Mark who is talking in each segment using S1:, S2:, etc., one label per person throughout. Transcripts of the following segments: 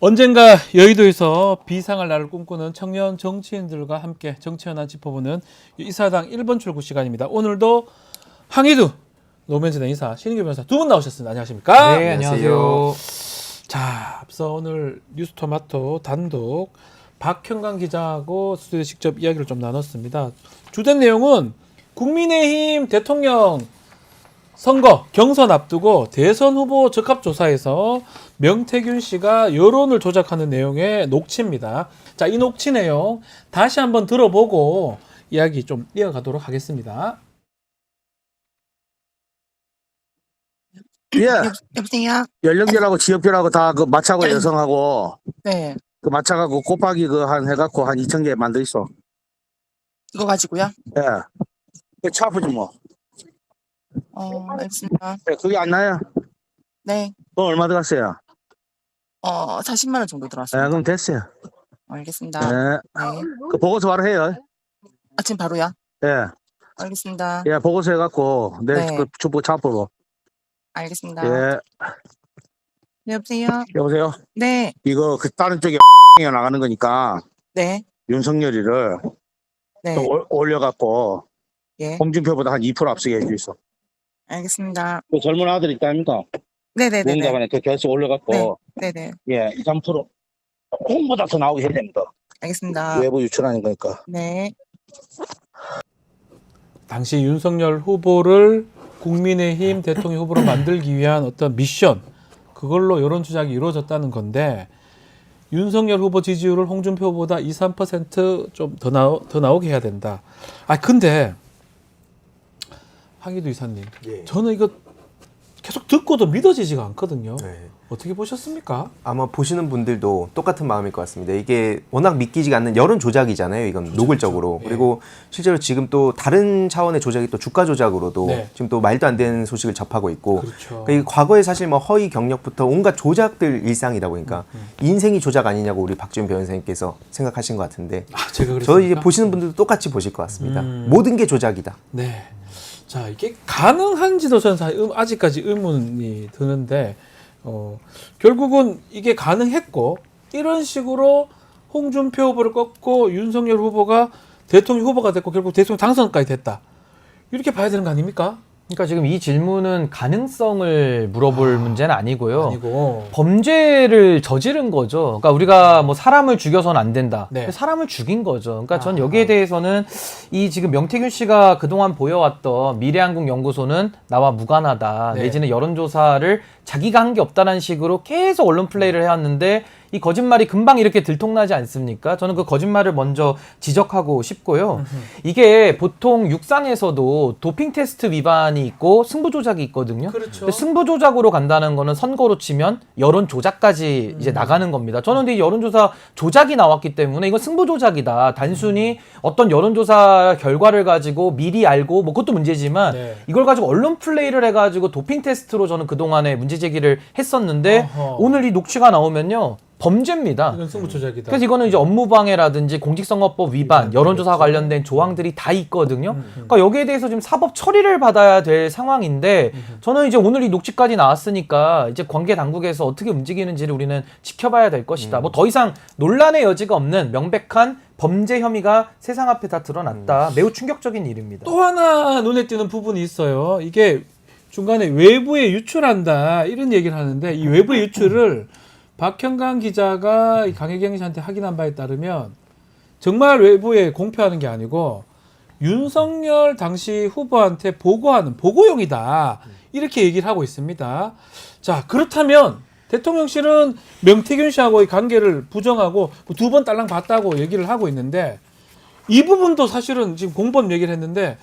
S1: 언젠가 여의도에서 비상할 날을 꿈꾸는 청년 정치인들과 함께 정치 현안 짚어보는 이사당 1번 출구 시간입니다. 오늘도 황희두 노무현재단 이사 신인규 변호사 두 분 나오셨습니다. 안녕하십니까?
S2: 네, 안녕하세요.
S1: 자, 앞서 오늘 뉴스토마토 단독 박형강 기자하고 스튜디오에 직접 이야기를 좀 나눴습니다. 주된 내용은 국민의힘 대통령 선거 경선 앞두고 대선 후보 적합조사에서 명태균 씨가 여론을 조작하는 내용의 녹취입니다. 자, 이 녹취 내용 다시 한번 들어보고 이야기 좀 이어가도록 하겠습니다.
S3: 예,
S4: 여보세요?
S3: 연령별하고 지역별하고 다 그 맞춰고 여성하고
S4: 네.
S3: 그 맞춰갖고 곱하기 그 한 해갖고 한 2,000개 만들 있어.
S4: 이거 가지고요?
S3: 예. 그 차프지 뭐.
S4: 알겠습니다.
S3: 예, 그게 안 나요?
S4: 네.
S3: 돈 얼마 들어갔어요?
S4: 40만 원 정도
S3: 예,
S4: 들어왔습니다.
S3: 그럼 됐어요.
S4: 알겠습니다.
S3: 예.
S4: 네.
S3: 그 보고서 바로 해요.
S4: 지금 바로요?
S3: 예.
S4: 알겠습니다.
S3: 예, 보고서 해갖고 내일
S4: 네.
S3: 그 주부 차프로.
S4: 알겠습니다.
S3: 예.
S4: 네, 여보세요?
S3: 여보세요?
S4: 네.
S3: 이거 그 다른 쪽에 나가는 거니까
S4: 네.
S3: 윤석열이를
S4: 네.
S3: 좀 올려갖고
S4: 예.
S3: 홍준표보다 한 2% 앞서게 해주있어.
S4: 알겠습니다.
S3: 그 젊은 아들 있다 아닙니까?
S4: 네네네.
S3: 무응답안에 그 결수 올려갖고
S4: 네네.
S3: 예, 2, 3% 홍보다 더 나오게 해야 됩니다.
S4: 알겠습니다.
S3: 외부 유출하는 거니까.
S4: 네.
S1: 당시 윤석열 후보를 국민의힘 대통령 후보로 만들기 위한 어떤 미션, 그걸로 여론 조작이 이루어졌다는 건데, 윤석열 후보 지지율을 홍준표 후보보다 2, 3% 좀 더 나오게 해야 된다. 근데 황희두 이사님,
S2: 예.
S1: 저는 이거 계속 듣고도 믿어지지가 않거든요.
S2: 네.
S1: 어떻게 보셨습니까?
S2: 아마 보시는 분들도 똑같은 마음일 것 같습니다. 이게 워낙 믿기지가 않는 여론 조작이잖아요. 이건 노골적으로.
S1: 예.
S2: 그리고 실제로 지금 또 다른 차원의 조작이 또 주가 조작으로도
S1: 네.
S2: 지금 또 말도 안 되는 소식을 접하고 있고.
S1: 그렇죠.
S2: 그러니까 이 과거에 사실 뭐 허위 경력부터 온갖 조작들 일상이다 보니까 인생이 조작 아니냐고 우리 박지훈 변호사님께서 생각하신 것 같은데.
S1: 제가 그랬습니까?
S2: 저 이제 보시는 분들도 똑같이 보실 것 같습니다. 모든 게 조작이다.
S1: 네. 자, 이게 가능한지도 저는 아직까지 의문이 드는데, 결국은 이게 가능했고, 이런 식으로 홍준표 후보를 꺾고 윤석열 후보가 대통령 후보가 됐고, 결국 대통령 당선까지 됐다. 이렇게 봐야 되는 거 아닙니까?
S5: 그러니까 지금 이 질문은 가능성을 물어볼 문제는 아니고요.
S1: 아니고.
S5: 범죄를 저지른 거죠. 그러니까 우리가 뭐 사람을 죽여서는 안 된다.
S1: 네.
S5: 사람을 죽인 거죠. 그러니까 전 여기에 대해서는 이 지금 명태균 씨가 그동안 보여왔던 미래한국연구소는 나와 무관하다.
S1: 네.
S5: 내지는 여론조사를 자기가 한 게 없다는 식으로 계속 언론 플레이를 해왔는데 이 거짓말이 금방 이렇게 들통나지 않습니까? 저는 그 거짓말을 먼저 지적하고 싶고요. 이게 보통 육상에서도 도핑 테스트 위반이 있고 승부 조작이 있거든요.
S1: 그렇죠.
S5: 근데 승부 조작으로 간다는 거는 선거로 치면 여론 조작까지 이제 나가는 겁니다. 저는 근데 이 여론조사 조작이 나왔기 때문에 이건 승부 조작이다. 단순히 어떤 여론조사 결과를 가지고 미리 알고 뭐 그것도 문제지만
S1: 네.
S5: 이걸 가지고 언론 플레이를 해가지고 도핑 테스트로 저는 그동안에 문제 제기를 했었는데
S1: 어허.
S5: 오늘 이 녹취가 나오면요. 범죄입니다.
S1: 이건 승부 조작이다.
S5: 그래서 이거는 이제 업무방해라든지 공직선거법 위반, 여론조사 관련된 조항들이 다 있거든요. 그러니까 여기에 대해서 지금 사법 처리를 받아야 될 상황인데 저는 이제 오늘 이 녹취까지 나왔으니까 이제 관계 당국에서 어떻게 움직이는지를 우리는 지켜봐야 될 것이다. 뭐 더 이상 논란의 여지가 없는 명백한 범죄 혐의가 세상 앞에 다 드러났다. 매우 충격적인 일입니다.
S1: 또 하나 눈에 띄는 부분이 있어요. 이게 중간에 외부에 유출한다 이런 얘기를 하는데, 이 외부의 유출을 박형강 기자가 강혜경 씨한테 확인한 바에 따르면 정말 외부에 공표하는 게 아니고 윤석열 당시 후보한테 보고하는 보고용이다, 이렇게 얘기를 하고 있습니다. 자, 그렇다면 대통령실은 명태균 씨하고의 관계를 부정하고 두 번 딸랑 봤다고 얘기를 하고 있는데, 이 부분도 사실은 지금 공범 얘기를 했는데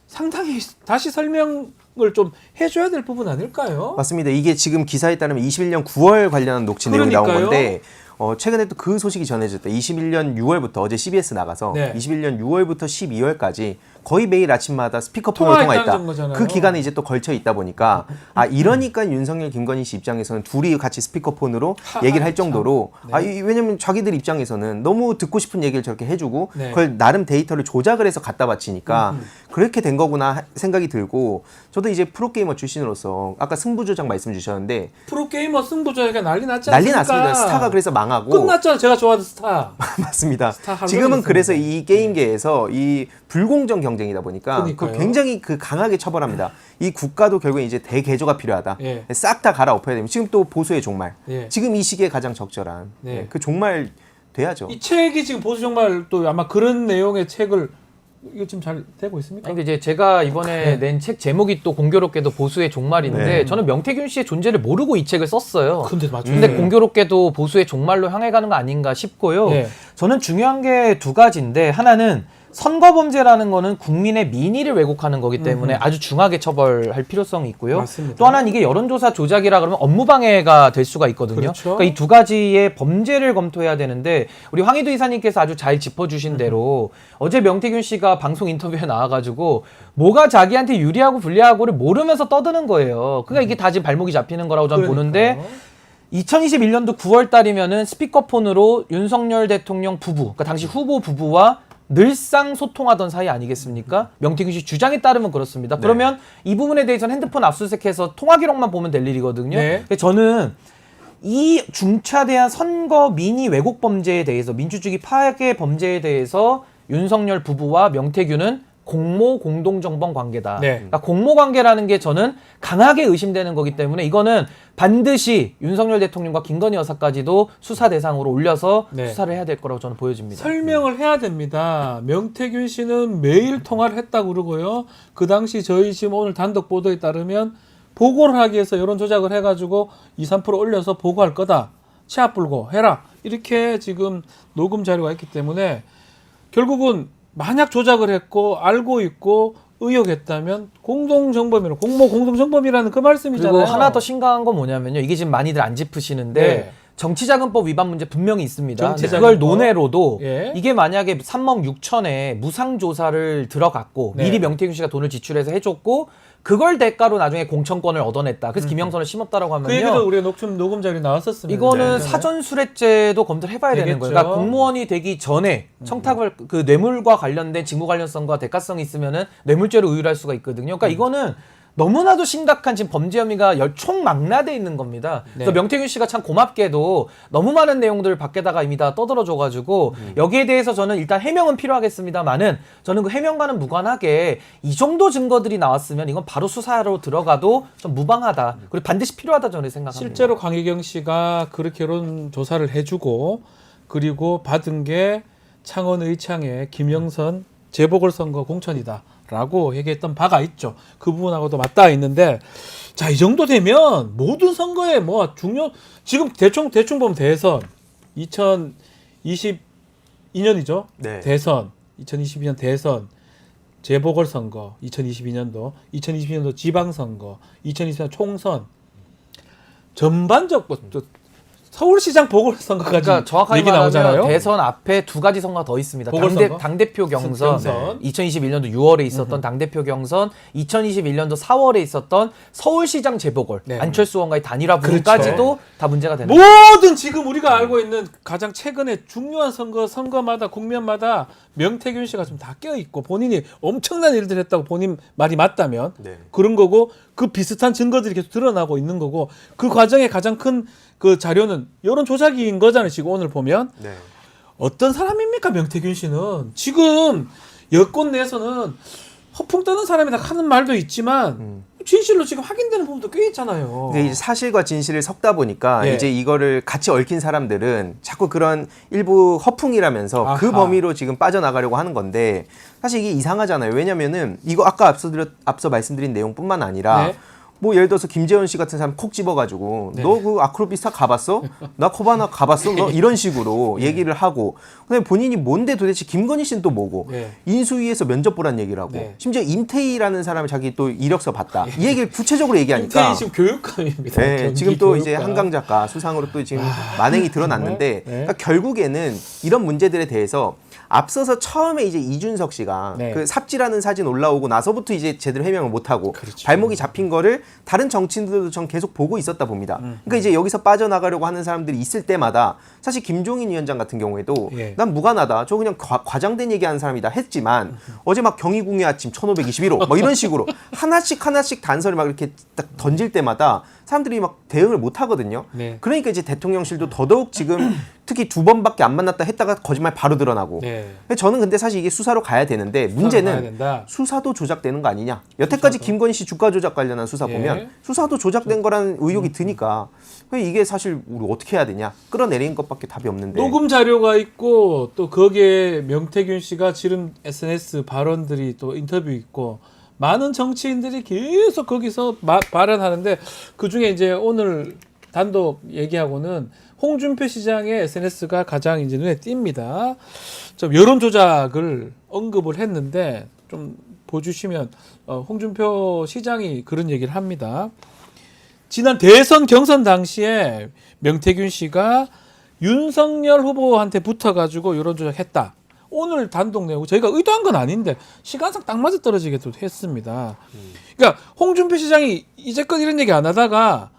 S1: 상당히 다시 설명을 좀 해줘야 될 부분 아닐까요?
S2: 맞습니다. 이게 지금 기사에 따르면 21년 9월 관련한 녹취 내용이 나온
S1: 그러니까요.
S2: 건데 최근에 또 그 소식이 전해졌다. 21년 6월부터 어제 CBS 나가서
S1: 네.
S2: 21년 6월부터 12월까지 거의 매일 아침마다 스피커폰으로
S1: 통화했다는
S2: 통화했다.
S1: 거잖아요.
S2: 그 기간에 이제 또 걸쳐 있다 보니까 이러니까 윤석열, 김건희 씨 입장에서는 둘이 같이 스피커폰으로 얘기를 할 정도로 왜냐면 자기들 입장에서는 너무 듣고 싶은 얘기를 저렇게 해주고
S1: 네.
S2: 그걸 나름 데이터를 조작을 해서 갖다 바치니까 그렇게 된 거구나 생각이 들고 저도 이제 프로게이머 출신으로서 아까 승부조작 말씀 주셨는데
S1: 프로게이머 승부조작이 난리 났지
S2: 난리
S1: 않습니까?
S2: 났습니다. 스타가 그래서 망하고
S1: 끝났잖아. 제가 좋아하는 스타.
S2: 맞습니다.
S1: 스타 할로윈
S2: 지금은
S1: 있었는데.
S2: 그래서 이 게임계에서 이 불공정 경쟁이다 보니까
S1: 그러니까요.
S2: 그걸 굉장히 강하게 처벌합니다. 이 국가도 결국에 이제 대개조가 필요하다.
S1: 예.
S2: 싹 다 갈아엎어야 됩니다. 지금 또 보수의 종말.
S1: 예.
S2: 지금 이 시기에 가장 적절한
S1: 네.
S2: 그 종말 돼야죠.
S1: 이 책이 지금 보수 정말 또 아마 그런 내용의 책을 이거 지금 잘 되고 있습니까?
S5: 아니, 근데 이제 제가 이번에 낸 책 제목이 또 공교롭게도 보수의 종말인데
S2: 네.
S5: 저는 명태균 씨의 존재를 모르고 이 책을 썼어요.
S1: 근데 맞죠.
S5: 근데 공교롭게도 보수의 종말로 향해 가는 거 아닌가 싶고요.
S1: 네.
S5: 저는 중요한 게 두 가지인데 하나는 선거범죄라는 거는 국민의 민의를 왜곡하는 거기 때문에 아주 중하게 처벌할 필요성이 있고요.
S1: 맞습니다.
S5: 또 하나는 이게 여론조사 조작이라 그러면 업무방해가 될 수가 있거든요.
S1: 그렇죠.
S5: 그러니까 이 두 가지의 범죄를 검토해야 되는데 우리 황희도 이사님께서 아주 잘 짚어주신 대로 어제 명태균 씨가 방송 인터뷰에 나와가지고 뭐가 자기한테 유리하고 불리하고를 모르면서 떠드는 거예요. 그러니까 이게 다 지금 발목이 잡히는 거라고 저는 보는데 2021년도 9월 달이면은 스피커폰으로 윤석열 대통령 부부, 그러니까 당시 후보 부부와 늘상 소통하던 사이 아니겠습니까? 명태균 씨 주장에 따르면 그렇습니다. 그러면 이 부분에 대해서는 핸드폰 압수수색해서 통화 기록만 보면 될 일이거든요.
S1: 네.
S5: 그래서 저는 이 중차대한 선거 민의 왜곡 범죄에 대해서 민주주의 파괴 범죄에 대해서 윤석열 부부와 명태균은 공모 공동정범 관계다.
S1: 네.
S5: 그러니까 공모 관계라는 게 저는 강하게 의심되는 거기 때문에 이거는 반드시 윤석열 대통령과 김건희 여사까지도 수사 대상으로 올려서
S1: 네.
S5: 수사를 해야 될 거라고 저는 보여집니다.
S1: 설명을 해야 됩니다. 명태균 씨는 매일 통화를 했다고 그러고요. 그 당시 저희 지금 오늘 단독 보도에 따르면 보고를 하기 위해서 여론 조작을 해가지고 2, 3% 올려서 보고할 거다. 치아 불고 해라. 이렇게 지금 녹음 자료가 있기 때문에 결국은 만약 조작을 했고 알고 있고 의혹했다면 공동정범이라는 공모 공동정범이라는 그 말씀이잖아요.
S5: 그리고 하나 더 심각한 건 뭐냐면요. 이게 지금 많이들 안 짚으시는데
S1: 네.
S5: 정치자금법 위반 문제 분명히 있습니다. 근데
S1: 정치자금법.
S5: 그걸 논외로도
S1: 예.
S5: 이게 만약에 3억 6천에 무상조사를 들어갔고
S1: 네.
S5: 미리 명태균 씨가 돈을 지출해서 해줬고 그걸 대가로 나중에 공천권을 얻어냈다. 그래서 김영선을 심었다라고 하면요.
S1: 그 얘기도 우리가 녹음 자료 나왔었습니다.
S5: 이거는
S1: 네.
S5: 사전수뢰죄도 검토를 해봐야 되는 거예요.
S1: 되겠죠.
S5: 그러니까 공무원이 되기 전에 청탁을 그 뇌물과 관련된 직무 관련성과 대가성이 있으면은 뇌물죄로 의율할 수가 있거든요. 그러니까 이거는 너무나도 심각한 지금 범죄 혐의가 총망라돼 있는 겁니다. 그래서
S1: 네.
S5: 명태균 씨가 참 고맙게도 너무 많은 내용들을 밖에다가 이미 다 떠들어줘가지고 여기에 대해서 저는 일단 해명은 필요하겠습니다만은 저는 그 해명과는 무관하게 이 정도 증거들이 나왔으면 이건 바로 수사로 들어가도 좀 무방하다. 그리고 반드시 필요하다 저는 생각합니다.
S1: 실제로 강혜경 씨가 그렇게 여론 조사를 해주고 그리고 받은 게 창원 의창의 김영선 재보궐선거 공천이다라고 얘기했던 바가 있죠. 그 부분하고도 맞닿아 있는데 자, 이 정도 되면 모든 선거에 뭐 지금 대충 보면 대선 2022년이죠.
S2: 네.
S1: 대선 2022년 대선 재보궐선거 2022년도 지방선거 2024년 총선 전반적 서울시장 보궐선거까지
S5: 그러니까 정확하게
S1: 얘기
S5: 말하면
S1: 나오잖아요.
S5: 대선 앞에 두 가지 선거가 더 있습니다.
S1: 보궐선거?
S5: 당대표 경선,
S1: 경선.
S5: 2021년도 6월에 있었던 당대표 경선, 2021년도 4월에 있었던 서울시장 재보궐,
S1: 네.
S5: 안철수 의원과의 단일화 부분까지도
S1: 그렇죠.
S5: 다 문제가 되는 거예요.
S1: 모든 지금 우리가 알고 있는 가장 최근에 중요한 선거마다 국면마다 명태균 씨가 좀 다 껴있고 본인이 엄청난 일들 했다고 본인 말이 맞다면
S2: 네.
S1: 그런 거고 그 비슷한 증거들이 계속 드러나고 있는 거고 그 과정의 가장 큰 그 자료는 여론 조작인 거잖아요. 지금 오늘 보면
S2: 네.
S1: 어떤 사람입니까 명태균 씨는 지금 여권 내에서는 허풍 떠는 사람이다 하는 말도 있지만 진실로 지금 확인되는 부분도 꽤 있잖아요.
S2: 근데 이제 사실과 진실을 섞다 보니까
S1: 예.
S2: 이제 이거를 같이 얽힌 사람들은 자꾸 그런 일부 허풍이라면서
S1: 아하.
S2: 그 범위로 지금 빠져나가려고 하는 건데 사실 이게 이상하잖아요. 왜냐면은 이거 아까 앞서 말씀드린 내용뿐만 아니라
S1: 네.
S2: 뭐 예를 들어서 김재원 씨 같은 사람 콕 집어가지고 너 그 아크로비스타 가봤어? 나 코바나 가봤어? 너 이런 식으로 얘기를 하고 그다음에 본인이 뭔데 도대체 김건희 씨는 또 뭐고 인수위에서 면접 보란 얘기를 하고 심지어 임태희라는 사람을 자기 또 이력서 봤다 이 얘기를 구체적으로 얘기하니까
S1: 임태희 지금 교육감입니다.
S2: 네, 지금 또 이제
S1: 교육감.
S2: 한강 작가 수상으로 또 지금 만행이 드러났는데 그러니까 결국에는 이런 문제들에 대해서 앞서서 처음에 이제 이준석 씨가 그 삽질하는 사진 올라오고 나서부터 이제 제대로 해명을 못 하고 발목이 잡힌 거를 다른 정치인들도 전 계속 보고 있었다 봅니다. 그러니까 이제 여기서 빠져나가려고 하는 사람들이 있을 때마다 사실 김종인 위원장 같은 경우에도 난 무관하다. 저 그냥 과장된 얘기하는 사람이다 했지만 어제 막 경희궁의 아침 1521호 뭐 이런 식으로 하나씩 단서를 막 이렇게 딱 던질 때마다 사람들이 막 대응을 못 하거든요. 그러니까 이제 대통령실도 더더욱 지금 특히 2번밖에 안 만났다 했다가 거짓말 바로 드러나고. 저는 근데 사실 이게 수사로 가야 되는데 문제는 수사도 조작되는 거 아니냐. 여태까지 김건희 씨 주가 조작 관련한 수사 보면 수사도 조작된 거라는 의혹이 드니까 이게 사실 우리 어떻게 해야 되냐. 끌어내리는 것밖에 답이 없는데.
S1: 녹음 자료가 있고 또 거기에 명태균 씨가 지금 SNS 발언들이 또 인터뷰 있고 많은 정치인들이 계속 거기서 발언하는데 그중에 이제 오늘 단독 얘기하고는 홍준표 시장의 SNS가 가장 이제 눈에 띕니다. 좀 여론 조작을 언급을 했는데 좀 보여주시면 홍준표 시장이 그런 얘기를 합니다. 지난 대선 경선 당시에 명태균 씨가 윤석열 후보한테 붙어가지고 여론 조작했다. 오늘 단독 내고 저희가 의도한 건 아닌데 시간상 딱 맞아 떨어지게 또 했습니다. 그러니까 홍준표 시장이 이제껏 이런 얘기 안 하다가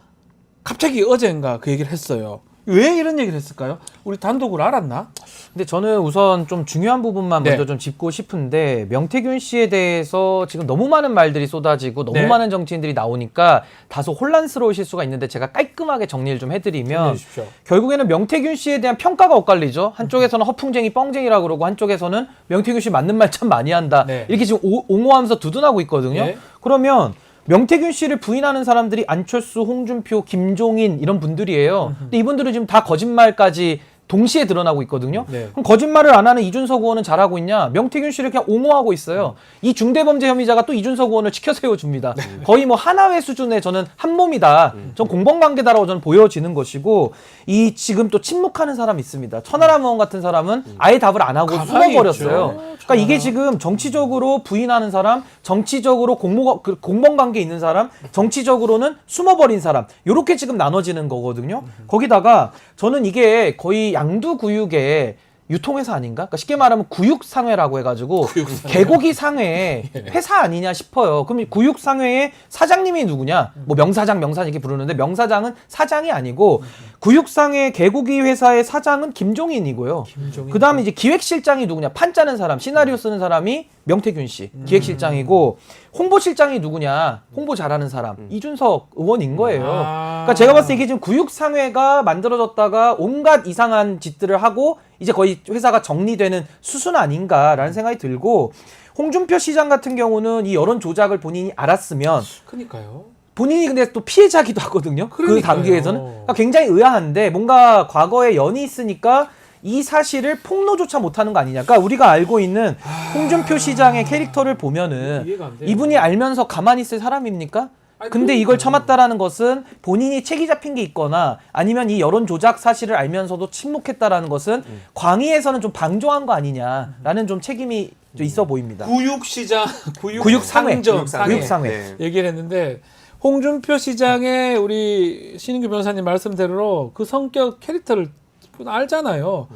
S1: 갑자기 어젠가 그 얘기를 했어요. 왜 이런 얘기를 했을까요? 우리 단독으로 알았나?
S5: 근데 저는 우선 좀 중요한 부분만 먼저 좀 짚고 싶은데 명태균 씨에 대해서 지금 너무 많은 말들이 쏟아지고 너무 많은 정치인들이 나오니까 다소 혼란스러우실 수가 있는데 제가 깔끔하게 정리를 좀 해드리면 결국에는 명태균 씨에 대한 평가가 엇갈리죠. 한쪽에서는 허풍쟁이 뻥쟁이라고 그러고 한쪽에서는 명태균 씨 맞는 말 참 많이 한다. 이렇게 지금 옹호하면서 두둔하고 있거든요. 그러면 명태균 씨를 부인하는 사람들이 안철수, 홍준표, 김종인 이런 분들이에요. 근데 이분들은 지금 다 거짓말까지 동시에 드러나고 있거든요. 그럼 거짓말을 안 하는 이준석 의원은 잘하고 있냐? 명태균 씨를 그냥 옹호하고 있어요. 이 중대범죄 혐의자가 또 이준석 의원을 치켜 세워줍니다. 거의 뭐 하나회 수준의 저는 한 몸이다. 전 공범관계다라고 저는 보여지는 것이고 이 지금 또 침묵하는 사람이 있습니다. 천하람 의원 같은 사람은 아예 답을 안 하고 숨어버렸어요. 그러니까 이게 지금 정치적으로 부인하는 사람, 정치적으로 공범관계 있는 사람, 정치적으로는 숨어버린 사람 이렇게 지금 나눠지는 거거든요. 거기다가 저는 이게 거의 양두구육의 유통회사 아닌가? 그러니까 쉽게 말하면 구육상회라고 해가지고 개고기 상회 회사 아니냐 싶어요. 그럼 구육상회의 사장님이 누구냐? 뭐 명사장 이렇게 부르는데 명사장은 사장이 아니고 구육상회 개고기 회사의 사장은 김종인이고요. 그 다음에 이제 기획실장이 누구냐? 판 짜는 사람, 시나리오 쓰는 사람이 명태균 씨 기획실장이고 홍보실장이 누구냐? 홍보 잘하는 사람 이준석 의원인 거예요. 그러니까 제가 봤을 때 이게 지금 구육상회가 만들어졌다가 온갖 이상한 짓들을 하고 이제 거의 회사가 정리되는 수순 아닌가라는 생각이 들고 홍준표 시장 같은 경우는 이 여론 조작을 본인이 알았으면
S1: 그러니까요.
S5: 본인이 근데 또 피해자기도 하거든요.
S1: 그러니까요.
S5: 그 단계에서는 그러니까 굉장히 의아한데 뭔가 과거에 연이 있으니까 이 사실을 폭로조차 못하는 거 아니냐. 그러니까 우리가 알고 있는 홍준표 시장의 캐릭터를 보면은 이분이 알면서 가만히 있을 사람입니까? 근데 이걸 참았다라는 것은 본인이 책이 잡힌 게 있거나 아니면 이 여론 조작 사실을 알면서도 침묵했다라는 것은 광의에서는 좀 방조한 거 아니냐라는 좀 책임이 좀 있어 보입니다.
S1: 구육시장,
S5: 구육상회
S1: 구육상회 얘기를 했는데 홍준표 시장의 우리 신인규 변호사님 말씀대로 그 성격 캐릭터를 알잖아요.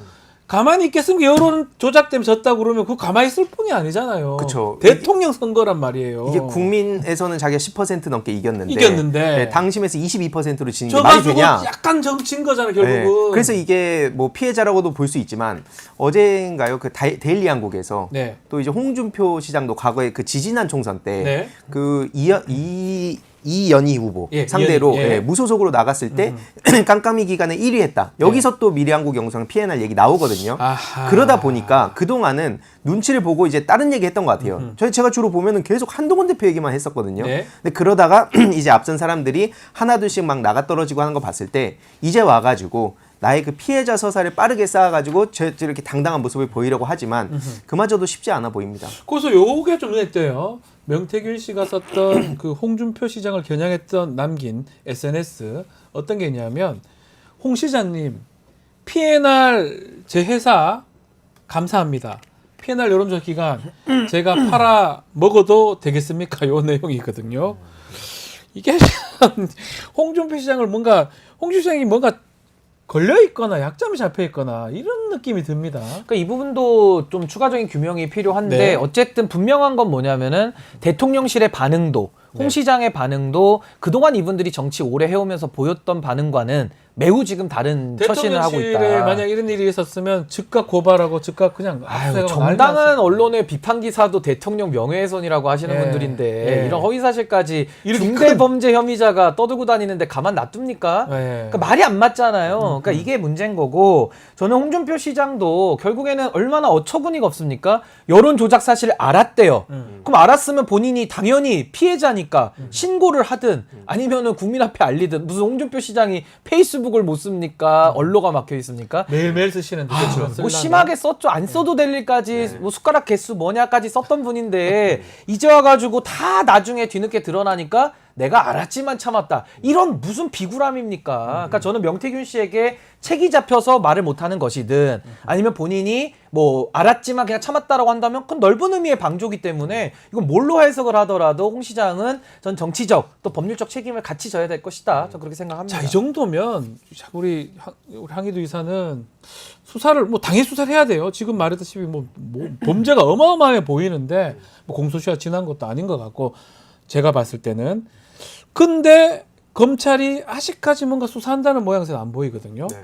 S1: 가만히 있겠으면 여론 조작 때문에 졌다고 그러면 그거 가만히 있을 뿐이 아니잖아요.
S2: 그쵸.
S1: 대통령 선거란 말이에요.
S2: 이게 국민에서는 자기가 10% 넘게 이겼는데
S1: 네,
S2: 당심에서 22%로 지는 게 말이 되냐?
S1: 약간 진 거잖아 결국은.
S2: 그래서 이게 뭐 피해자라고도 볼 수 있지만 어제인가요? 그 데일리 한국에서 또 이제 홍준표 시장도 과거에 그 지지난 총선 때 그 이연희 후보 상대로 무소속으로 나갔을 때 깜깜이 기간에 1위 했다. 여기서 또 미래한국 영상 피해날 얘기 나오거든요. 그러다 보니까 그동안은 눈치를 보고 이제 다른 얘기 했던 것 같아요. 제가 주로 보면은 계속 한동훈 대표 얘기만 했었거든요. 근데 그러다가 이제 앞선 사람들이 하나둘씩 막 나가 떨어지고 하는 거 봤을 때 이제 와가지고 나의 그 피해자 서사를 빠르게 쌓아가지고 저렇게 당당한 모습을 보이려고 하지만 그마저도 쉽지 않아 보입니다.
S1: 그래서 요게 좀 눈에 띄어요. 명태균 씨가 썼던 그 홍준표 시장을 겨냥했던 남긴 SNS 어떤 게 있냐면 홍 시장님 P&R 제 회사 감사합니다. P&R 여론조사 기간 제가 팔아 먹어도 되겠습니까? 요 내용이거든요. 이게 참 홍준표 시장을 홍준표 시장이 뭔가 걸려 있거나 약점이 잡혀 있거나 이런 느낌이 듭니다.
S5: 그러니까 이 부분도 좀 추가적인 규명이 필요한데
S1: 네.
S5: 어쨌든 분명한 건 뭐냐면은 대통령실의 반응도 홍
S1: 네.
S5: 시장의 반응도 그동안 이분들이 정치 오래 해오면서 보였던 반응과는 매우 지금 다른 처신을 하고 있다.
S1: 대통령실에 만약 이런 일이 있었으면 즉각 고발하고 즉각 그냥
S5: 아유,
S1: 압수해가고
S5: 정당한
S1: 난리 났을
S5: 언론의 비판 기사도 대통령 명예훼손이라고 하시는
S1: 예,
S5: 분들인데
S1: 예.
S5: 이런 허위사실까지
S1: 이렇게
S5: 중대 범죄 혐의자가 떠들고 다니는데 가만 놔둡니까?
S1: 예.
S5: 그러니까 말이 안 맞잖아요. 그러니까 이게 문제인 거고 저는 홍준표 시장도 결국에는 얼마나 어처구니가 없습니까? 여론 조작 사실을 알았대요. 그럼 알았으면 본인이 당연히 피해자니까 신고를 하든 아니면은 국민 앞에 알리든 무슨 홍준표 시장이 페이스북을 못 씁니까? 언로가 막혀 있습니까?
S1: 매일매일 쓰시는데
S5: 뭐 심하게 썼죠. 안 써도 될 일까지 뭐 숟가락 개수 뭐냐까지 썼던 분인데 이제 와가지고 다 나중에 뒤늦게 드러나니까 내가 알았지만 참았다. 이런 무슨 비굴함입니까? 그러니까 저는 명태균 씨에게 책이 잡혀서 말을 못하는 것이든 아니면 본인이 뭐 알았지만 그냥 참았다라고 한다면 그건 넓은 의미의 방조기 때문에 이건 뭘로 해석을 하더라도 홍 시장은 전 정치적 또 법률적 책임을 같이 져야 될 것이다. 저 그렇게 생각합니다.
S1: 자, 이 정도면 우리 항의도 이사는 수사를 뭐 당연히 수사를 해야 돼요. 지금 말했다시피 뭐 범죄가 어마어마해 보이는데 뭐 공소시효가 지난 것도 아닌 것 같고 제가 봤을 때는 근데 검찰이 아직까지 뭔가 수사한다는 모양새는 안 보이거든요.
S2: 네.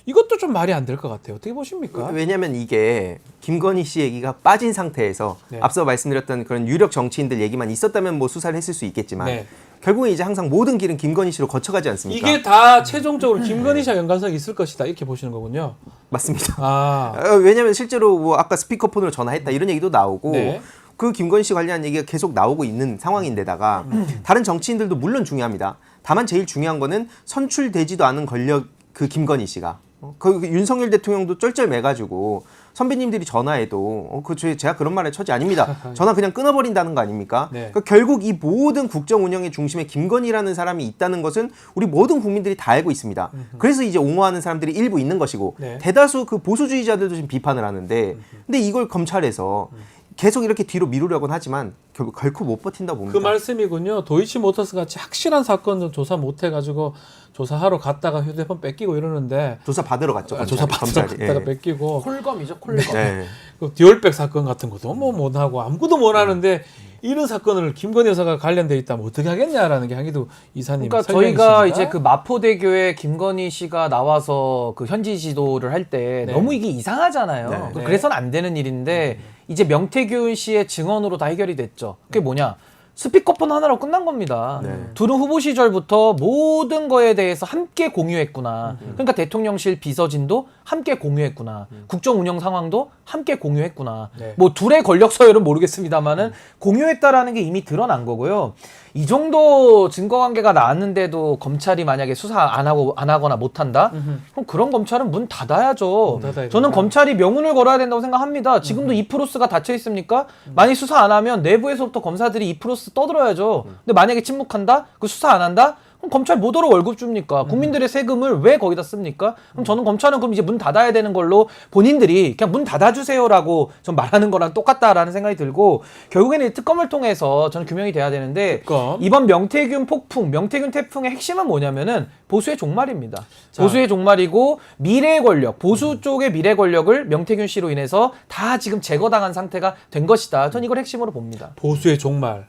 S1: 이것도 좀 말이 안 될 것 같아요. 어떻게 보십니까?
S2: 왜냐하면 이게 김건희 씨 얘기가 빠진 상태에서
S1: 네.
S2: 앞서 말씀드렸던 그런 유력 정치인들 얘기만 있었다면 뭐 수사를 했을 수 있겠지만
S1: 네.
S2: 결국은 이제 항상 모든 길은 김건희 씨로 거쳐가지 않습니까?
S1: 이게 다 최종적으로 김건희 씨와 연관성이 있을 것이다 이렇게 보시는 거군요.
S2: 맞습니다.
S1: 아,
S2: 왜냐하면 실제로 뭐 아까 스피커폰으로 전화했다 이런 얘기도 나오고
S1: 네.
S2: 그 김건희 씨 관련한 얘기가 계속 나오고 있는 상황인데다가 다른 정치인들도 물론 중요합니다. 다만 제일 중요한 거는 선출되지도 않은 권력 그 김건희 씨가 그 윤석열 대통령도 쩔쩔매가지고 선배님들이 전화해도 제가 그런 말에 처지 아닙니다. 전화 그냥 끊어버린다는 거 아닙니까?
S1: 네.
S2: 그러니까 결국 이 모든 국정 운영의 중심에 김건희라는 사람이 있다는 것은 우리 모든 국민들이 다 알고 있습니다. 그래서 이제 옹호하는 사람들이 일부 있는 것이고
S1: 네.
S2: 대다수 그 보수주의자들도 지금 비판을 하는데 근데 이걸 검찰에서 계속 이렇게 뒤로 미루려고는 하지만 결코 못 버틴다고 봅니다.
S1: 그 말씀이군요. 도이치모터스 같이 확실한 사건은 조사 못 해가지고 조사하러 갔다가 휴대폰 뺏기고 이러는데
S2: 조사 받으러 갔죠.
S1: 조사 받으러
S2: 검찰이.
S1: 갔다가
S2: 예.
S1: 뺏기고
S5: 콜검이죠, 콜검.
S2: 네.
S1: 그 디올백 사건 같은 것도 뭐 못하고 아무것도 못하는데 이런 사건을 김건희 여사가 관련돼 있다면 어떻게 하겠냐라는 게 항의도 이사님
S5: 그러니까 저희가 이제 그 마포대교에 김건희 씨가 나와서 그 현지 지도를 할 때
S1: 네.
S5: 너무 이게 이상하잖아요.
S2: 네.
S5: 그래서는 안 되는 일인데 이제 명태균 씨의 증언으로 다 해결이 됐죠. 그게 뭐냐? 스피커폰 하나로 끝난 겁니다.
S2: 네.
S5: 둘은 후보 시절부터 모든 거에 대해서 함께 공유했구나. 그러니까 대통령실 비서진도 함께 공유했구나. 국정 운영 상황도 함께 공유했구나.
S1: 네.
S5: 뭐 둘의 권력 서열은 모르겠습니다만은 공유했다라는 게 이미 드러난 거고요. 이 정도 증거관계가 나왔는데도 검찰이 만약에 수사 안 하거나 못 한다? 그럼 그런 검찰은 문 닫아야죠.
S1: 닫아야
S5: 저는
S1: 된다.
S5: 검찰이 명운을 걸어야 된다고 생각합니다. 지금도 이프로스가 닫혀 있습니까? 만약 수사 안 하면 내부에서부터 검사들이 이프로스 떠들어야죠. 근데 만약에 침묵한다? 그 수사 안 한다? 그럼 검찰 뭐더러 월급 줍니까? 국민들의 세금을 왜 거기다 씁니까? 그럼 저는 검찰은 그럼 이제 문 닫아야 되는 걸로 본인들이 그냥 문 닫아주세요라고 좀 말하는 거랑 똑같다라는 생각이 들고 결국에는 이 특검을 통해서 저는 규명이 돼야 되는데
S1: 특검.
S5: 이번 명태균 폭풍, 명태균 태풍의 핵심은 뭐냐면은 보수의 종말입니다.
S1: 자.
S5: 보수의 종말이고 미래의 권력, 보수 쪽의 미래 권력을 명태균 씨로 인해서 다 지금 제거당한 상태가 된 것이다. 전 이걸 핵심으로 봅니다.
S1: 보수의 종말.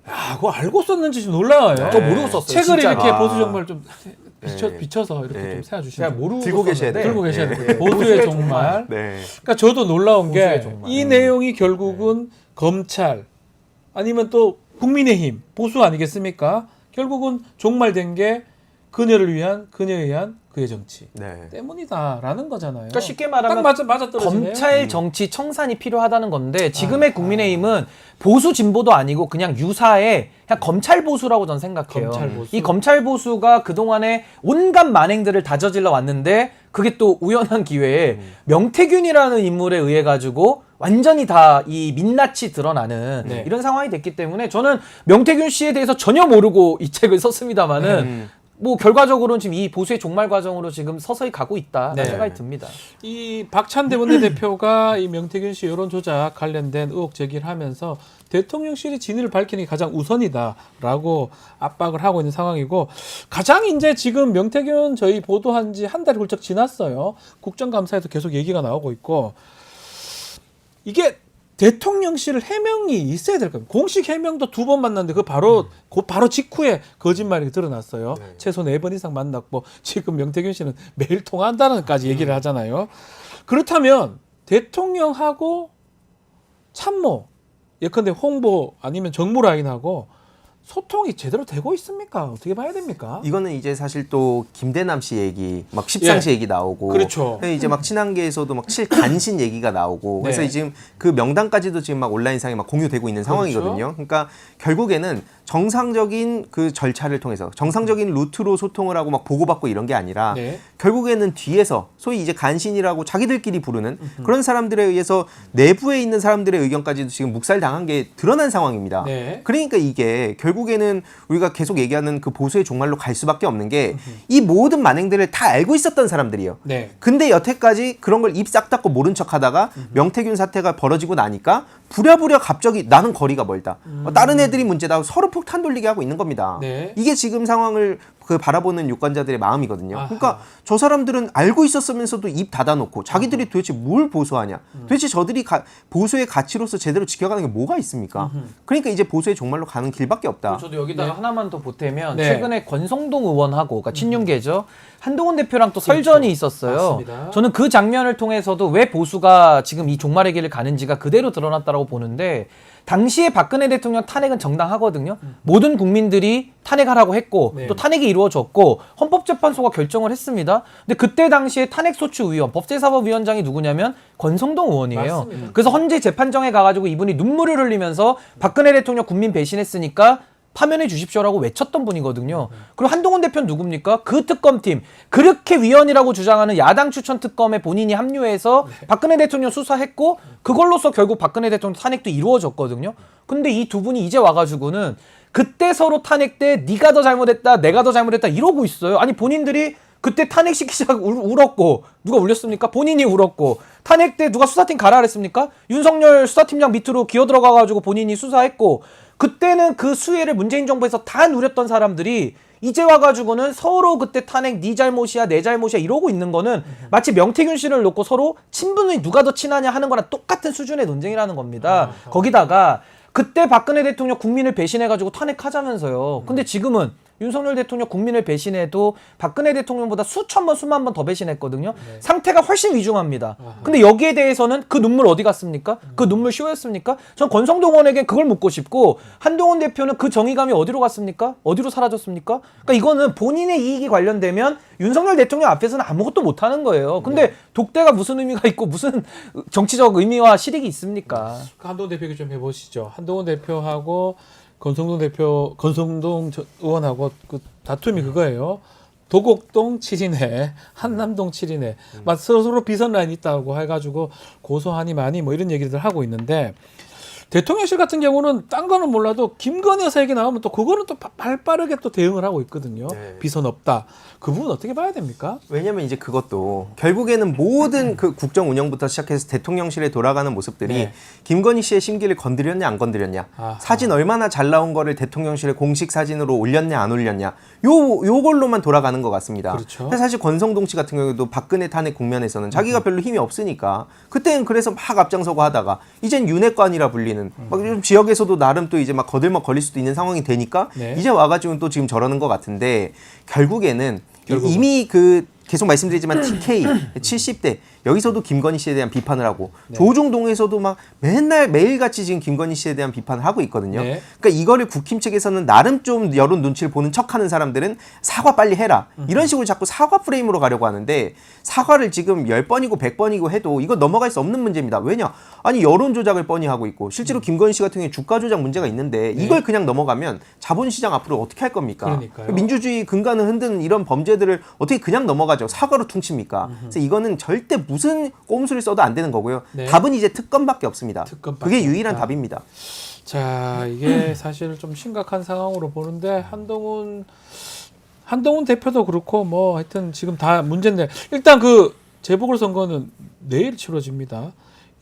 S1: 야, 그거 알고 썼는지 좀 놀라워요.
S2: 네.
S5: 저 모르고 썼어요.
S1: 책을
S5: 진짜로.
S1: 이렇게
S2: 아.
S1: 보수 종말 좀
S2: 네.
S1: 비춰서 이렇게
S2: 네.
S1: 좀 세워주시면
S5: 모르고
S2: 들고 계셔야
S5: 썼는데
S2: 돼요.
S1: 들고 계셔야
S2: 네.
S1: 돼요. 보수의 종말.
S2: 네.
S1: 그러니까 저도 놀라운
S5: 보수의
S1: 게
S5: 종말.
S1: 이 내용이 결국은 검찰 아니면 또 국민의힘 보수 아니겠습니까? 결국은 종말된 게 그녀를 위한 그녀에 의한 그의 정치
S2: 네.
S1: 때문이다라는 거잖아요.
S5: 그러니까 쉽게 말하면
S1: 딱 맞아 떨어지네요.
S5: 검찰 정치 청산이 필요하다는 건데 지금의 국민의힘은 보수 진보도 아니고 그냥 유사의 그냥 검찰 보수라고 저는 생각해요.
S1: 검찰 보수.
S5: 이 검찰 보수가 그동안에 온갖 만행들을 다저질러 왔는데 그게 또 우연한 기회에 명태균이라는 인물에 의해 가지고 완전히 다 이 민낯이 드러나는
S1: 네.
S5: 이런 상황이 됐기 때문에 저는 명태균 씨에 대해서 전혀 모르고 이 책을 썼습니다마는 뭐 결과적으로는 지금 이 보수의 종말 과정으로 지금 서서히 가고 있다라는
S1: 네.
S5: 생각이 듭니다.
S1: 이 박찬대 원내대표가 이 명태균 씨 여론 조작 관련된 의혹 제기를 하면서 대통령실이 진위를 밝히는 게 가장 우선이다라고 압박을 하고 있는 상황이고 가장 이제 지금 명태균 저희 보도한 지 한 달이 훌쩍 지났어요. 국정감사에도 계속 얘기가 나오고 있고 이게 대통령실 해명이 있어야 될 겁니다. 공식 해명도 2번 만났는데 그 바로 직후에 거짓말이 드러났어요. 최소 4번 이상 만났고 지금 명태균 씨는 매일 통화한다는까지 얘기를 하잖아요. 그렇다면 대통령하고 참모 예컨대 홍보 아니면 정무라인하고 소통이 제대로 되고 있습니까? 어떻게 봐야 됩니까?
S2: 이거는 이제 사실 또 김대남 씨 얘기, 막 십상시 얘기 나오고,
S1: 그렇죠.
S2: 이제 막 친한계에서도 막 칠간신 얘기가 나오고, 그래서
S1: 네.
S2: 지금 그 명단까지도 지금 막 온라인상에 막 공유되고 있는 상황이거든요. 그러니까 결국에는 정상적인 그 절차를 통해서 정상적인 루트로 소통을 하고 막 보고받고 이런 게 아니라
S1: 네.
S2: 결국에는 뒤에서 소위 이제 간신이라고 자기들끼리 부르는 그런 사람들에 의해서 내부에 있는 사람들의 의견까지도 지금 묵살당한 게 드러난 상황입니다.
S1: 네.
S2: 그러니까 이게 결국에는 우리가 계속 얘기하는 그 보수의 종말로 갈 수밖에 없는 게 이 모든 만행들을 다 알고 있었던 사람들이에요.
S1: 네.
S2: 근데 여태까지 그런 걸 입 싹 닫고 모른 척하다가 명태균 사태가 벌어지고 나니까 부랴부랴 갑자기 나는 거리가 멀다. 다른 애들이 문제다. 서로 폭탄 돌리게 하고 있는 겁니다.
S1: 네.
S2: 이게 지금 상황을 그 바라보는 유권자들의 마음이거든요.
S1: 아하.
S2: 그러니까 저 사람들은 알고 있었으면서도 입 닫아놓고 자기들이 도대체 뭘 보수하냐. 도대체 저들이 보수의 가치로서 제대로 지켜가는 게 뭐가 있습니까? 그러니까 이제 보수의 종말로 가는 길밖에 없다.
S5: 저도 여기다가 하나만 더 보태면
S1: 네.
S5: 최근에 권성동 의원하고 그러니까 친윤계죠. 한동훈 대표랑 또 설전이 있었어요.
S1: 맞습니다.
S5: 저는 그 장면을 통해서도 왜 보수가 지금 이 종말의 길을 가는지가 그대로 드러났다고 보는데 당시에 박근혜 대통령 탄핵은 정당하거든요. 모든 국민들이 탄핵하라고 했고
S1: 네.
S5: 또 탄핵이 이루어졌고 헌법재판소가 결정을 했습니다. 근데 그때 당시에 탄핵소추위원, 법제사법위원장이 누구냐면 권성동 의원이에요.
S1: 맞습니다.
S5: 그래서 헌재 재판정에 가가지고 이분이 눈물을 흘리면서 박근혜 대통령 국민 배신했으니까 파면해 주십시오라고 외쳤던 분이거든요. 그리고 한동훈 대표는 누굽니까? 그 특검팀, 그렇게 위헌이라고 주장하는 야당 추천 특검에 본인이 합류해서 박근혜 대통령 수사했고 그걸로서 결국 박근혜 대통령 탄핵도 이루어졌거든요. 근데 이 두 분이 이제 와가지고는 그때 서로 탄핵 때 네가 더 잘못했다, 내가 더 잘못했다 이러고 있어요. 아니 본인들이 그때 탄핵시키자고 울었고 누가 울렸습니까? 본인이 울었고 탄핵 때 누가 수사팀 가라 그랬습니까? 윤석열 수사팀장 밑으로 기어 들어가가지고 본인이 수사했고 그때는 그 수혜를 문재인 정부에서 다 누렸던 사람들이 이제 와가지고는 서로 그때 탄핵 네 잘못이야 내 잘못이야 이러고 있는 거는 마치 명태균 씨를 놓고 서로 친분이 누가 더 친하냐 하는 거랑 똑같은 수준의 논쟁이라는 겁니다. 거기다가 그때 박근혜 대통령 국민을 배신해가지고 탄핵하자면서요. 근데 지금은 윤석열 대통령 국민을 배신해도 박근혜 대통령보다 수천 번, 수만 번 더 배신했거든요. 상태가 훨씬 위중합니다. 근데 여기에 대해서는 그 눈물 어디 갔습니까? 그 눈물 쇼였습니까? 전 권성동 의원에겐 그걸 묻고 싶고 한동훈 대표는 그 정의감이 어디로 갔습니까? 어디로 사라졌습니까? 그러니까 이거는 본인의 이익이 관련되면 윤석열 대통령 앞에서는 아무것도 못하는 거예요. 근데 독대가 무슨 의미가 있고 무슨 정치적 의미와 실익이 있습니까?
S1: 한동훈 대표 얘기 좀 해보시죠. 한동훈 대표하고 권성동 의원하고 그 다툼이 그거예요. 도곡동 7인회, 한남동 7인회, 막 서로 비선 라인 있다고 해가지고 고소하니 많이 뭐 이런 얘기들 하고 있는데 대통령실 같은 경우는 딴 거는 몰라도 김건희 여사 얘기 나오면 또 그거는 또 발빠르게 또 대응을 하고 있거든요.
S2: 네.
S1: 비선 없다. 그 부분 어떻게 봐야 됩니까?
S2: 왜냐면 이제 그것도 결국에는 모든 그 국정 운영부터 시작해서 대통령실에 돌아가는 모습들이
S1: 네.
S2: 김건희 씨의 심기를 건드렸냐 안 건드렸냐,
S1: 아하.
S2: 사진 얼마나 잘 나온 거를 대통령실에 공식 사진으로 올렸냐 안 올렸냐, 요걸로만 돌아가는 것 같습니다.
S1: 그렇죠.
S2: 근데 사실 권성동 씨 같은 경우도 박근혜 탄핵 국면에서는 자기가 별로 힘이 없으니까 그때는 그래서 막 앞장서고 하다가 이젠 윤핵관이라 불리는 막 좀 지역에서도 나름 또 이제 막 거들먹 걸릴 수도 있는 상황이 되니까
S1: 네.
S2: 이제 와가지고 또 지금 저러는 것 같은데 결국에는 이미 그 계속 말씀드리지만 TK 70대 여기서도 김건희 씨에 대한 비판을 하고
S1: 네.
S2: 조중동에서도 막 맨날 매일같이 지금 김건희 씨에 대한 비판을 하고 있거든요.
S1: 네.
S2: 그러니까 이거를 국힘 측에서는 나름 좀 여론 눈치를 보는 척하는 사람들은 사과 빨리 해라. 이런 식으로 자꾸 사과 프레임으로 가려고 하는데 사과를 지금 10번이고 100번이고 해도 이거 넘어갈 수 없는 문제입니다. 왜냐? 아니 여론 조작을 뻔히 하고 있고 실제로 김건희 씨 같은 경우에 주가 조작 문제가 있는데 이걸 그냥 넘어가면 자본시장 앞으로 어떻게 할 겁니까?
S1: 그러니까요.
S2: 민주주의 근간을 흔드는 이런 범죄들을 어떻게 그냥 넘어가죠? 사과로 퉁칩니까? 그래서 이거는 절대 무슨 꼼수를 써도 안 되는 거고요.
S1: 네.
S2: 답은 이제 특검밖에 없습니다.
S1: 특검밖에
S2: 그게 유일한
S1: 없다.
S2: 답입니다.
S1: 자, 이게 사실 좀 심각한 상황으로 보는데 한동훈 대표도 그렇고 뭐 하여튼 지금 다 문제인데 일단 그 재보궐선거는 내일 치러집니다.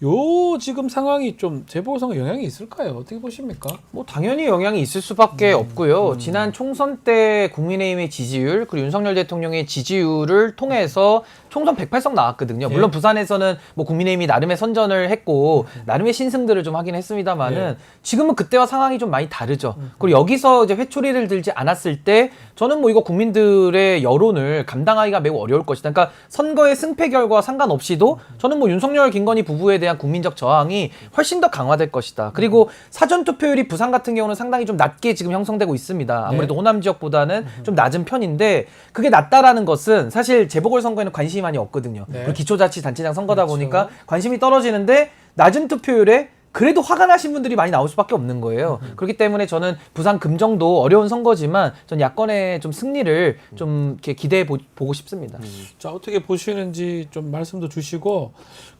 S1: 요 지금 상황이 좀 재보궐선거 영향이 있을까요? 어떻게 보십니까?
S5: 뭐 당연히 영향이 있을 수밖에 없고요. 지난 총선 때 국민의힘의 지지율 그리고 윤석열 대통령의 지지율을 통해서 총선 108석 나왔거든요.
S1: 네.
S5: 물론 부산에서는 뭐 국민의힘이 나름의 선전을 했고 나름의 신승들을 좀 하긴 했습니다만은
S1: 네.
S5: 지금은 그때와 상황이 좀 많이 다르죠. 그리고 여기서 이제 회초리를 들지 않았을 때 저는 뭐 이거 국민들의 여론을 감당하기가 매우 어려울 것이다. 그러니까 선거의 승패 결과와 상관없이도 저는 뭐 윤석열 김건희 부부에 대한 국민적 저항이 훨씬 더 강화될 것이다. 그리고 사전 투표율이 부산 같은 경우는 상당히 좀 낮게 지금 형성되고 있습니다. 아무래도 호남 지역보다는 좀 낮은 편인데 그게 낮다라는 것은 사실 재보궐선거에는 관심이 많이 없거든요.
S1: 네.
S5: 그리고 기초자치단체장 선거다
S1: 그렇죠.
S5: 보니까 관심이 떨어지는데 낮은 투표율에 그래도 화가 나신 분들이 많이 나올 수밖에 없는 거예요. 그렇기 때문에 저는 부산 금정도 어려운 선거지만 전 야권의 좀 승리를 좀 이렇게 기대해 보고 싶습니다.
S1: 자, 어떻게 보시는지 좀 말씀도 주시고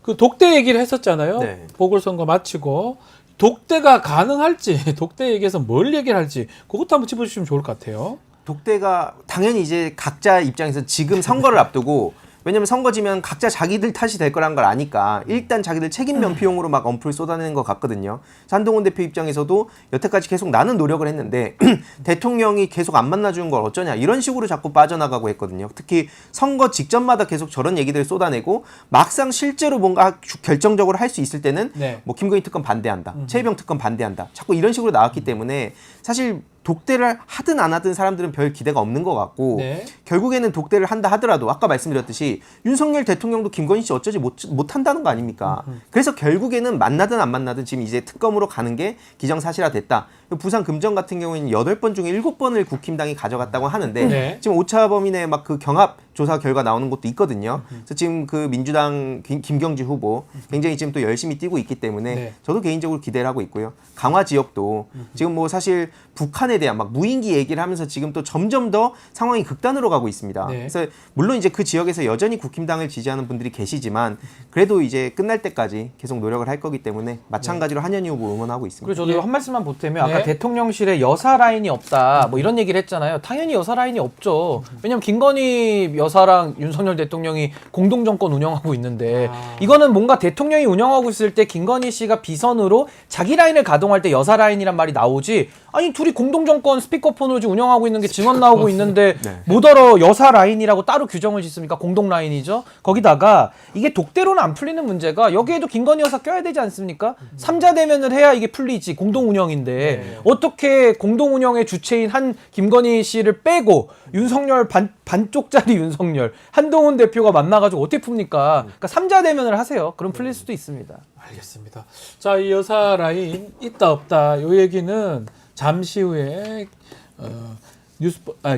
S1: 그 독대 얘기를 했었잖아요.
S2: 네.
S1: 보궐선거 마치고 독대가 가능할지 독대 얘기에서 뭘 얘기를 할지 그것도 한번 짚어주시면 좋을 것 같아요.
S2: 독대가 당연히 이제 각자 입장에서 지금 선거를 앞두고 왜냐면 선거지면 각자 자기들 탓이 될 거란 걸 아니까 일단 자기들 책임 면피용으로 막 엄풀을 쏟아내는 것 같거든요. 한동훈 대표 입장에서도 여태까지 계속 나는 노력을 했는데 대통령이 계속 안 만나주는 걸 어쩌냐 이런 식으로 자꾸 빠져나가고 했거든요. 특히 선거 직전마다 계속 저런 얘기들을 쏟아내고 막상 실제로 뭔가 결정적으로 할 수 있을 때는
S1: 네.
S2: 뭐 김건희 특검 반대한다, 최혜병 특검 반대한다 자꾸 이런 식으로 나왔기 때문에 사실 독대를 하든 안 하든 사람들은 별 기대가 없는 것 같고
S1: 네.
S2: 결국에는 독대를 한다 하더라도 아까 말씀드렸듯이 윤석열 대통령도 김건희 씨 어쩌지 못한다는 거 아닙니까? 그래서 결국에는 만나든 안 만나든 지금 이제 특검으로 가는 게 기정사실화됐다. 부산 금정 같은 경우에는 8번 중에 7번을 국힘당이 가져갔다고 하는데
S1: 네.
S2: 지금 오차범인의 막 그 경합 조사 결과 나오는 것도 있거든요. 그래서 지금 그 민주당 김경지 후보 굉장히 지금 또 열심히 뛰고 있기 때문에
S1: 네.
S2: 저도 개인적으로 기대를 하고 있고요. 강화 지역도 지금 뭐 사실 북한에 대한 막 무인기 얘기를 하면서 지금 또 점점 더 상황이 극단으로 가고 있습니다.
S1: 네.
S2: 그래서 물론 이제 그 지역에서 여전히 국힘당을 지지하는 분들이 계시지만 그래도 이제 끝날 때까지 계속 노력을 할 거기 때문에 마찬가지로 한현희 후보 응원하고 있습니다.
S5: 그리고 저도
S1: 예.
S5: 한 말씀만 보태면
S1: 네.
S5: 아까 대통령실에 여사 라인이 없다 뭐 이런 얘기를 했잖아요. 당연히 여사 라인이 없죠. 왜냐면 김건희 여사랑 윤석열 대통령이 공동 정권 운영하고 있는데 이거는 뭔가 대통령이 운영하고 있을 때 김건희 씨가 비선으로 자기 라인을 가동할 때 여사 라인이란 말이 나오지. 아니 둘이 공동 정권 스피커폰으로 지금 운영하고 있는 게 증언 나오고 있는데
S2: 네.
S5: 뭐더러 여사 라인이라고 따로 규정을 짓습니까? 공동 라인이죠. 거기다가 이게 독대로는 안 풀리는 문제가 여기에도 김건희 여사 껴야 되지 않습니까? 삼자 대면을 해야 이게 풀리지 공동 운영인데
S1: 네.
S5: 어떻게 공동 운영의 주체인 한 김건희 씨를 빼고 윤석열 반쪽짜리 윤석열 한동훈 대표가 만나가지고 어떻게 풉니까? 그러니까 삼자 대면을 하세요. 그럼 풀릴 수도 있습니다.
S1: 알겠습니다. 자, 이 여사 라인 있다 없다 요 얘기는 잠시 후에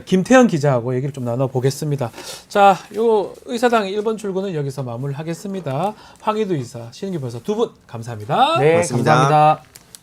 S1: 김태현 기자하고 얘기를 좀 나눠보겠습니다. 자, 요 의사당 1번 출구는 여기서 마무리하겠습니다. 황희두 의사, 신인규 변호사 두 분 감사합니다.
S5: 네,
S2: 고맙습니다.
S5: 감사합니다.